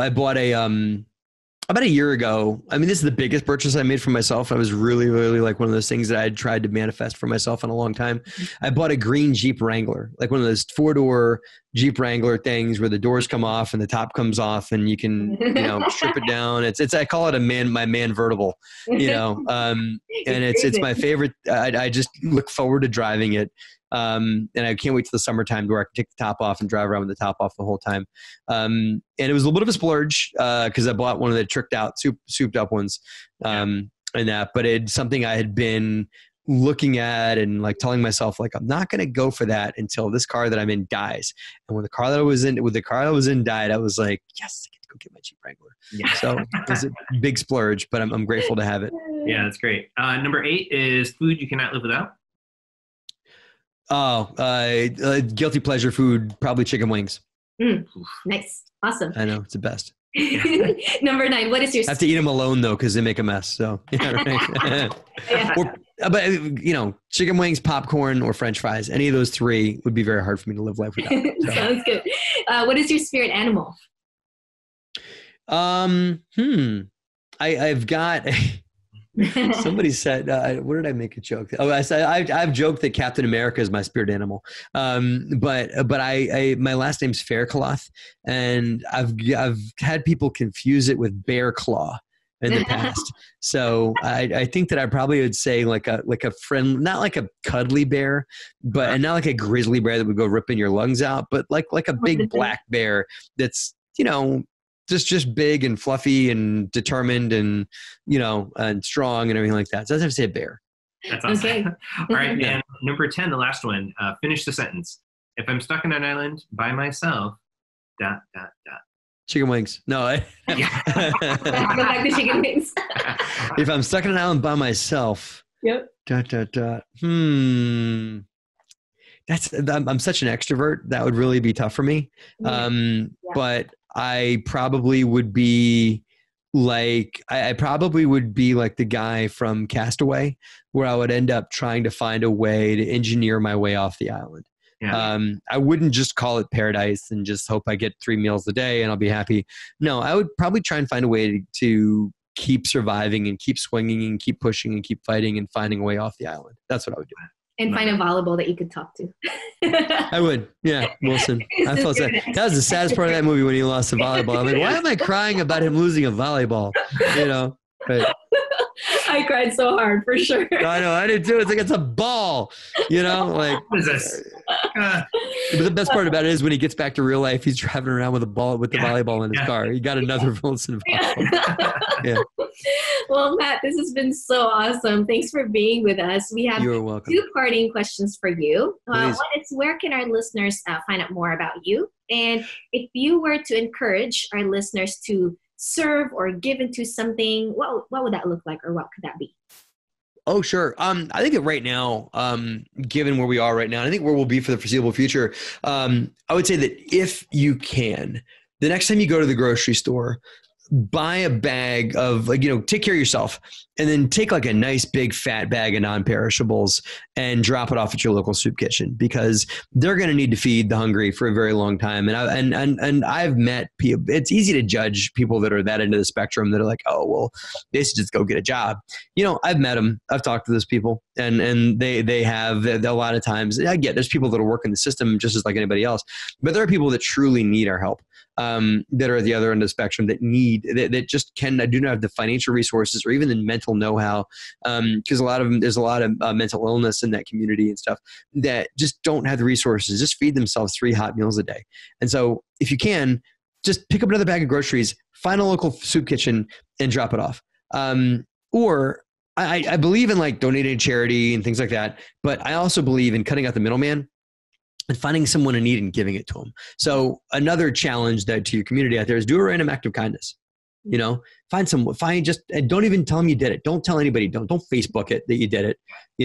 bought about a year ago. I mean, this is the biggest purchase I made for myself. I was really, really like one of those things that I had tried to manifest for myself in a long time. I bought a green Jeep Wrangler, like one of those 4-door Jeep Wrangler things where the doors come off and the top comes off and you can, strip it down. I call it my manvertible, and it's my favorite. I just look forward to driving it. And I can't wait till the summertime where I can take the top off and drive around with the top off the whole time. And it was a little bit of a splurge, cause I bought one of the tricked out, souped up ones, and that, but it's something I had been looking at and like telling myself like, I'm not going to go for that until this car that I'm in dies. And when the car that I was in died, I was like, yes, I get to go get my Jeep Wrangler. Yeah. So it was a big splurge, but I'm grateful to have it. Yeah, that's great. Number 8 is food you cannot live without. Guilty pleasure food, probably chicken wings. Nice. Awesome. I know, it's the best. Number 9, what is your... I have to eat them alone though, because they make a mess. So, yeah, right. But chicken wings, popcorn, or French fries. Any of those 3 would be very hard for me to live life without. So. Sounds good. What is your spirit animal? I've got. Somebody said, "What did I make a joke?" Oh, I said I've joked that Captain America is my spirit animal. But I my last name's Faircloth, and I've had people confuse it with Bear Claw in the past. So I think that I probably would say like a friend, not like a cuddly bear, and not like a grizzly bear that would go ripping your lungs out, but like a big black bear that's just big and fluffy and determined and, and strong and everything like that. So I'd have to say a bear. That's awesome. Okay. All right. Yeah. And number 10, the last one, finish the sentence. If I'm stuck on an island by myself, ... Chicken wings. No. Go back to chicken wings. If I'm stuck on an island by myself. Yep. ... I'm such an extrovert. That would really be tough for me. But I probably would be like, I probably would be like the guy from Castaway, where I would end up trying to find a way to engineer my way off the island. Yeah. I wouldn't just call it paradise and just hope I get 3 meals a day and I'll be happy. No, I would probably try and find a way to keep surviving and keep swinging and keep pushing and keep fighting and finding a way off the island. That's what I would do. And find a volleyball that you could talk to. I would. Yeah, Wilson. I felt sad. That was the saddest part of that movie when he lost the volleyball. I'm like, why am I crying about him losing a volleyball? But I cried so hard for sure. I know, I did too. It's like, it's a ball, like. What is this? But the best part about it is when he gets back to real life, he's driving around with the volleyball in his car. He got another Wilson volleyball. Yeah. Well, Matt, this has been so awesome. Thanks for being with us. We have You're welcome. 2 parting questions for you. One Please. is, where can our listeners find out more about you? And if you were to encourage our listeners to serve or give into something, what would that look like, or what could that be? Oh, sure. I think that right now, given where we are right now, and I think where we'll be for the foreseeable future, I would say that if you can, the next time you go to the grocery store, buy a bag of, take care of yourself, and then take like a nice big fat bag of non-perishables and drop it off at your local soup kitchen, because they're going to need to feed the hungry for a very long time. And I've met people. It's easy to judge people that are that into the spectrum that are like, oh, well, they should just go get a job. I've met them. I've talked to those people, and they have a lot of times. I get there's people that will work in the system just as like anybody else, but there are people that truly need our help. That are at the other end of the spectrum that do not have the financial resources or even the mental know-how. Because there's a lot of mental illness in that community and stuff that just don't have the resources, just feed themselves 3 hot meals a day. And so if you can, just pick up another bag of groceries, find a local soup kitchen and drop it off. Or I believe in like donating to charity and things like that, but I also believe in cutting out the middleman and finding someone in need and giving it to them. So another challenge that to your community out there is do a random act of kindness. And don't even tell them you did it. Don't tell anybody. Don't Facebook it that you did it,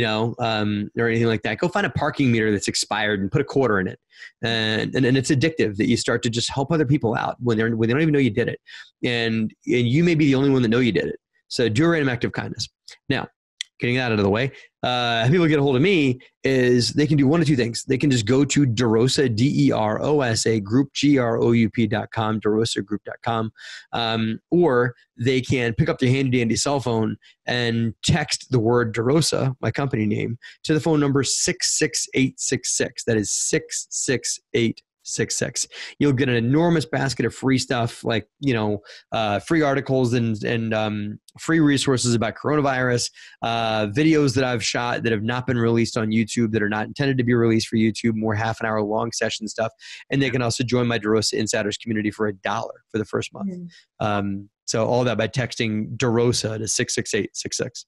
or anything like that. Go find a parking meter that's expired and put a quarter in it. And it's addictive that you start to just help other people out when they don't even know you did it. And you may be the only one that know you did it. So do a random act of kindness. Now, getting that out of the way, how people get a hold of me is they can do one of 2 things. They can just go to DeRosa, DEROSA group, GROUP.com, DeRosaGroup.com, or they can pick up their handy dandy cell phone and text the word DeRosa, my company name, to the phone number 66866. That is 66866. You'll get an enormous basket of free stuff like, free articles and free resources about coronavirus, videos that I've shot that have not been released on YouTube, that are not intended to be released for YouTube, more half an hour long session stuff. And they can also join my DeRosa Insiders community for $1 for the first month. So all that by texting DeRosa to 66866.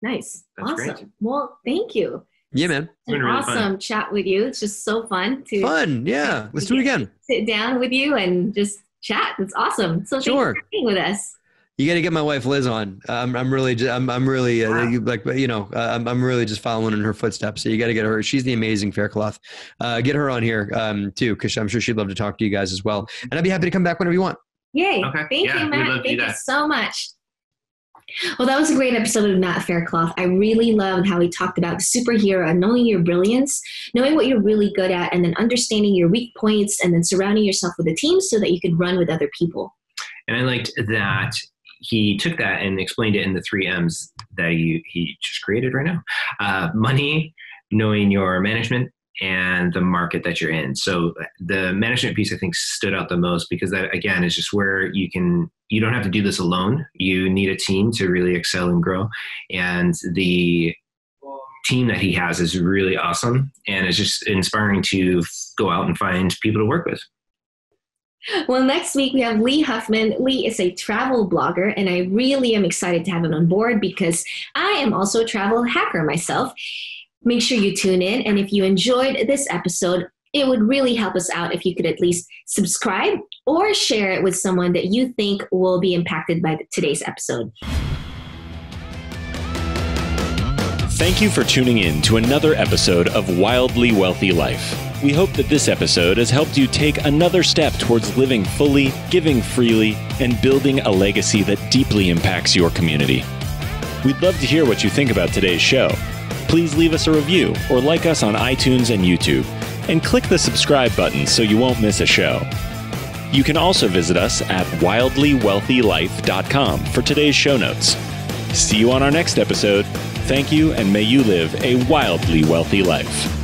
Nice. That's awesome. great. Well, thank you. Yeah, man. An been really awesome fun. chat with you. It's just so fun to Yeah. Let's do it again. sit down with you and just chat. It's awesome. So thank you Sure. for being with us. You got to get my wife Liz on. I'm really I'm really I'm really just following in her footsteps. So you got to get her. She's the amazing Faircloth. Get her on here too, because I'm sure she'd love to talk to you guys as well. And I'd be happy to come back whenever you want. Yay. Okay. Thank Yeah, you, we'd love Matt. to do Thank you that. so much. Well, that was a great episode of Matt Faircloth. I really loved how he talked about superhero and knowing your brilliance, knowing what you're really good at, and then understanding your weak points, and then surrounding yourself with a team so that you could run with other people. And I liked that he took that and explained it in the 3 M's that he just created right now. Money, knowing your management, and the market that you're in. So the management piece, I think, stood out the most because that, again, is just where you don't have to do this alone. You need a team to really excel and grow. And the team that he has is really awesome. And it's just inspiring to go out and find people to work with. Well, next week we have Lee Huffman. Lee is a travel blogger, and I really am excited to have him on board because I am also a travel hacker myself. Make sure you tune in, and if you enjoyed this episode, it would really help us out if you could at least subscribe or share it with someone that you think will be impacted by today's episode. Thank you for tuning in to another episode of Wildly Wealthy Life. We hope that this episode has helped you take another step towards living fully, giving freely, and building a legacy that deeply impacts your community. We'd love to hear what you think about today's show. Please leave us a review or like us on iTunes and YouTube, and click the subscribe button so you won't miss a show. You can also visit us at wildlywealthylife.com for today's show notes. See you on our next episode. Thank you, and may you live a wildly wealthy life.